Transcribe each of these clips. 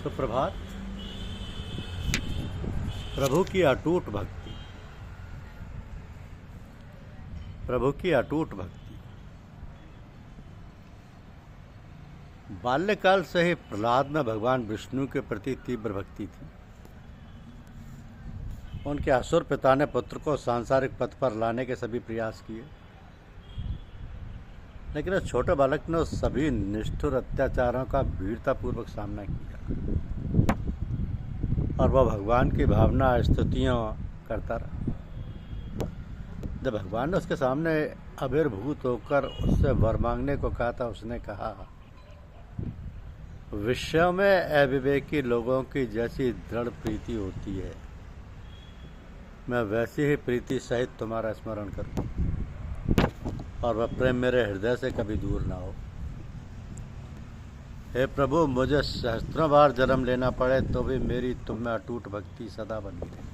सुप्रभात। प्रभु की अटूट भक्ति। प्रभु की अटूट भक्ति बाल्यकाल से ही प्रहलाद में भगवान विष्णु के प्रति तीव्र भक्ति थी। उनके असुर पिता ने पुत्र को सांसारिक पथ पर लाने के सभी प्रयास किए, लेकिन उस छोटे बालक ने उस सभी निष्ठुर अत्याचारों का वीरतापूर्वक सामना किया और वह भगवान की भावना स्तुतियाँ करता रहा। जब भगवान ने उसके सामने आविर्भूत होकर उससे वर मांगने को कहा था, उसने कहा, विश्व में अविवेकी लोगों की जैसी दृढ़ प्रीति होती है, मैं वैसी ही प्रीति सहित तुम्हारा स्मरण करूं और वह प्रेम मेरे हृदय से कभी दूर ना हो। हे प्रभु, मुझे सहस्त्रों बार जन्म लेना पड़े तो भी मेरी तुम में अटूट भक्ति सदा बनी रहे।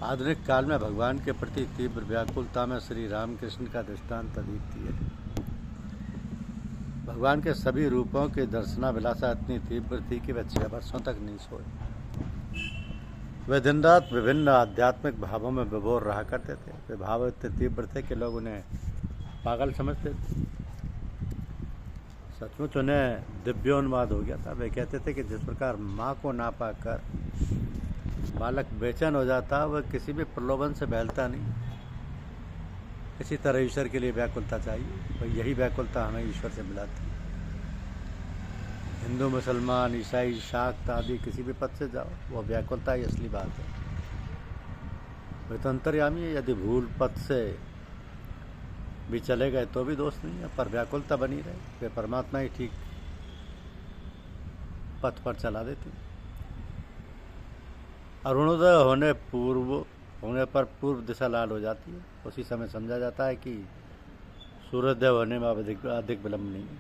आधुनिक काल में भगवान के प्रति तीव्र व्याकुलता में श्री रामकृष्ण का दृष्टांत अद्वितीय है। भगवान के सभी रूपों की दर्शनाभिलाषा इतनी तीव्र थी कि वे 6 वर्षों तक नहीं सोए। वे दिन रात विभिन्न आध्यात्मिक भावों में विभोर रहा करते थे। वे भाव इतने तीव्र थे कि लोग उन्हें पागल समझते थे। सचमुच उन्हें दिव्योन्माद हो गया था। वे कहते थे कि जिस प्रकार माँ को ना पाकर बालक बेचैन हो जाता, वह किसी भी प्रलोभन से बहलता नहीं। इसी तरह ईश्वर के लिए व्याकुलता चाहिए, और यही व्याकुलता हमें ईश्वर से मिलाती है। हिंदू, मुसलमान, ईसाई, शाक्त आदि किसी भी पद से जाओ, वह व्याकुलता ही असली बात है। वे तो अंतर्यामी है। यदि भूल पद से भी चले गए तो भी दोष नहीं है, पर व्याकुलता बनी रहे, वे परमात्मा ही ठीक पथ पर चला देती। अरुणोदय होने पर पूर्व दिशा लाल हो जाती है। उसी समय समझा जाता है कि सूर्योदय होने में अधिक विलंब नहीं है।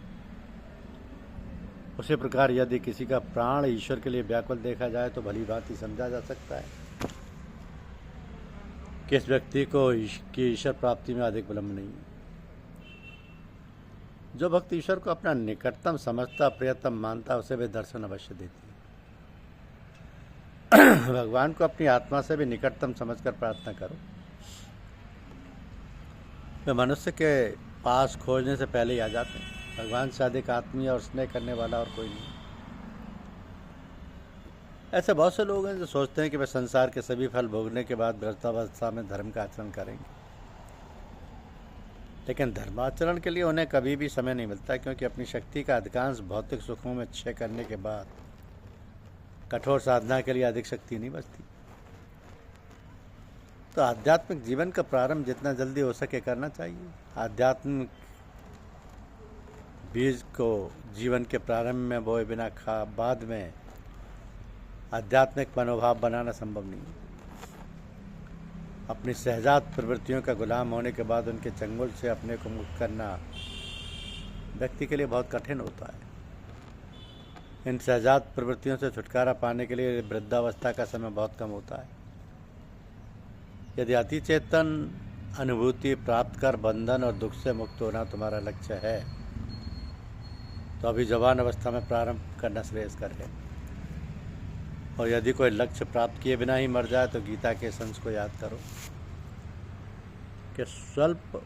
उसी प्रकार यदि किसी का प्राण ईश्वर के लिए व्याकुल देखा जाए तो भली बात ही समझा जा सकता है कि इस व्यक्ति को ईश्वर प्राप्ति में अधिक विलंब नहीं है। जो भक्त ईश्वर को अपना निकटतम समझता, प्रियतम मानता, उसे वे दर्शन अवश्य देती है। भगवान को अपनी आत्मा से भी निकटतम समझकर प्रार्थना करो। वे मनुष्य के पास खोजने से पहले ही आ जाते हैं। भगवान से अधिक आत्मीय और स्नेह करने वाला और कोई नहीं। ऐसे बहुत से लोग हैं जो सोचते हैं कि वे संसार के सभी फल भोगने के बाद वृद्धावस्था में धर्म का आचरण करेंगे, लेकिन धर्माचरण के लिए उन्हें कभी भी समय नहीं मिलता, क्योंकि अपनी शक्ति का अधिकांश भौतिक सुखों में क्षय करने के बाद कठोर साधना के लिए अधिक शक्ति नहीं बचती। तो आध्यात्मिक जीवन का प्रारंभ जितना जल्दी हो सके करना चाहिए। आध्यात्मिक बीज को जीवन के प्रारंभ में बोए बिना बाद में आध्यात्मिक मनोभाव बनाना संभव नहीं है। अपनी सहजात प्रवृत्तियों का गुलाम होने के बाद उनके चंगुल से अपने को मुक्त करना व्यक्ति के लिए बहुत कठिन होता है। इन सहजात प्रवृत्तियों से छुटकारा पाने के लिए वृद्धावस्था का समय बहुत कम होता है। यदि अति चेतन अनुभूति प्राप्त कर बंधन और दुख से मुक्त होना तुम्हारा लक्ष्य है, तो अभी जवान अवस्था में प्रारंभ करना श्रेयस्कर है। और यदि कोई लक्ष्य प्राप्त किए बिना ही मर जाए तो गीता के संस को याद करो कि स्वल्प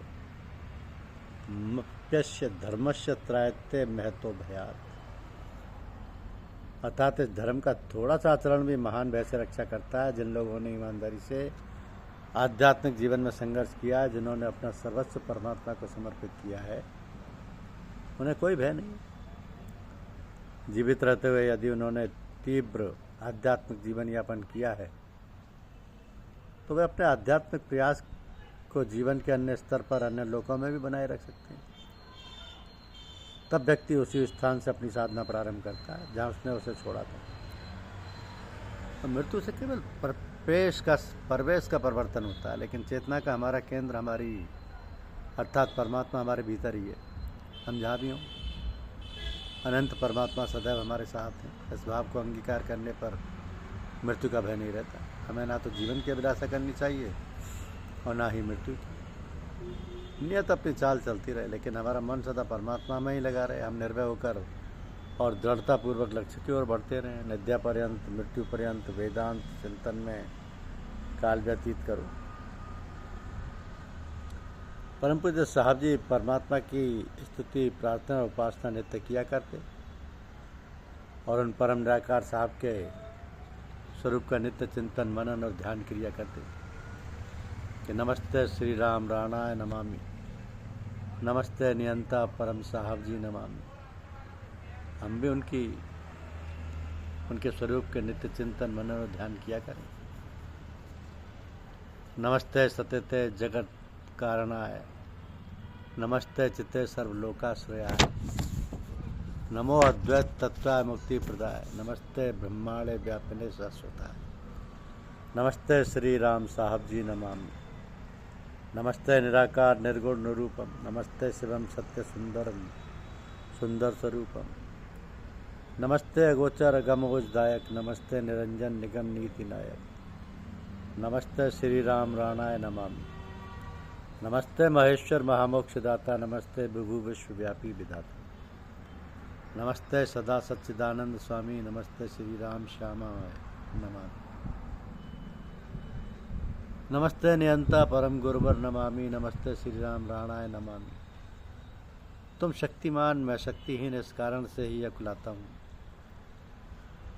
मप्यस्य धर्मस्य त्रायते महतो भयात। अर्थात इस धर्म का थोड़ा सा आचरण भी महान भय से रक्षा करता है। जिन लोगों ने ईमानदारी से आध्यात्मिक जीवन में संघर्ष किया है, जिन्होंने अपना सर्वस्व परमात्मा को समर्पित किया है, उन्हें कोई भय नहीं। जीवित रहते हुए यदि उन्होंने तीव्र आध्यात्मिक जीवन यापन किया है, तो वे अपने आध्यात्मिक प्रयास को जीवन के अन्य स्तर पर, अन्य लोकों में भी बनाए रख सकते हैं। तब व्यक्ति उसी स्थान से अपनी साधना प्रारंभ करता है जहाँ उसने उसे छोड़ा था। तो मृत्यु से केवल परवेश का परिवर्तन होता है, लेकिन चेतना का हमारा केंद्र हमारी अर्थात परमात्मा हमारे भीतर ही है। हम जहाँ भी हों, अनंत परमात्मा सदैव हमारे साथ हैं। इस भाव को अंगीकार करने पर मृत्यु का भय नहीं रहता। हमें ना तो जीवन की अभिलाषा करनी चाहिए और ना ही मृत्यु की। नियत अपनी चाल चलती रहे, लेकिन हमारा मन सदा परमात्मा में ही लगा रहे। हम निर्भय होकर और दृढ़तापूर्वक लक्ष्य की ओर बढ़ते रहें। निद्या पर्यंत, मृत्यु पर्यंत वेदांत चिंतन में काल व्यतीत करो। परम पूज्य साहब जी परमात्मा की स्तुति, प्रार्थना और उपासना नित्य किया करते और उन परम निराकार साहब के स्वरूप का नित्य चिंतन, मनन और ध्यान क्रिया करते कि नमस्ते श्री राम राणाय नमामि, नमस्ते नियंता परम साहब जी नमामि। हम भी उनके स्वरूप के नित्य चिंतन, मनन और ध्यान किया करें। नमस्ते सत्यते जगत कारणाय, नमस्ते चित्ते सर्वलोकाश्रयाय, नमो अद्वैत तत्वाय मुक्ति प्रदाय, नमस्ते ब्रह्मांडे व्यापिने शाश्वताय, नमस्ते श्री राम साहब जी नमामि, नमस्ते निराकार निर्गुण निरूपम, नमस्ते शिवम सत्य सुंदरम सुंदर स्वरूपम, नमस्ते अगोचर अगमोजदायक, नमस्ते निरंजन निगम नीति नायक, नमस्ते श्री राम राणाय नमामि, नमस्ते महेश्वर महामोक्षदाता, नमस्ते विभु विश्वव्यापी विधाता, नमस्ते सदा सच्चिदानंद स्वामी, नमस्ते श्री राम श्यामाय नमामि, नमस्ते नियंता परम गुरुवर नमामि, नमस्ते श्री राम राणाय नमामि। तुम शक्तिमान, मैं शक्तिहीन, इस कारण से ही अकुलाता हूँ।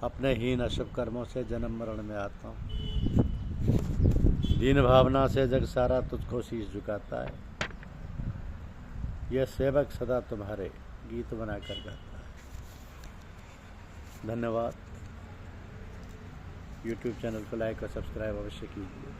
अपने हीन अशुभ कर्मों से जन्म मरण में आता हूँ। दीन भावना से जग सारा तुझको शीश झुकाता है। यह सेवक सदा तुम्हारे गीत बनाकर गाता है। धन्यवाद। YouTube चैनल को लाइक और सब्सक्राइब अवश्य कीजिए।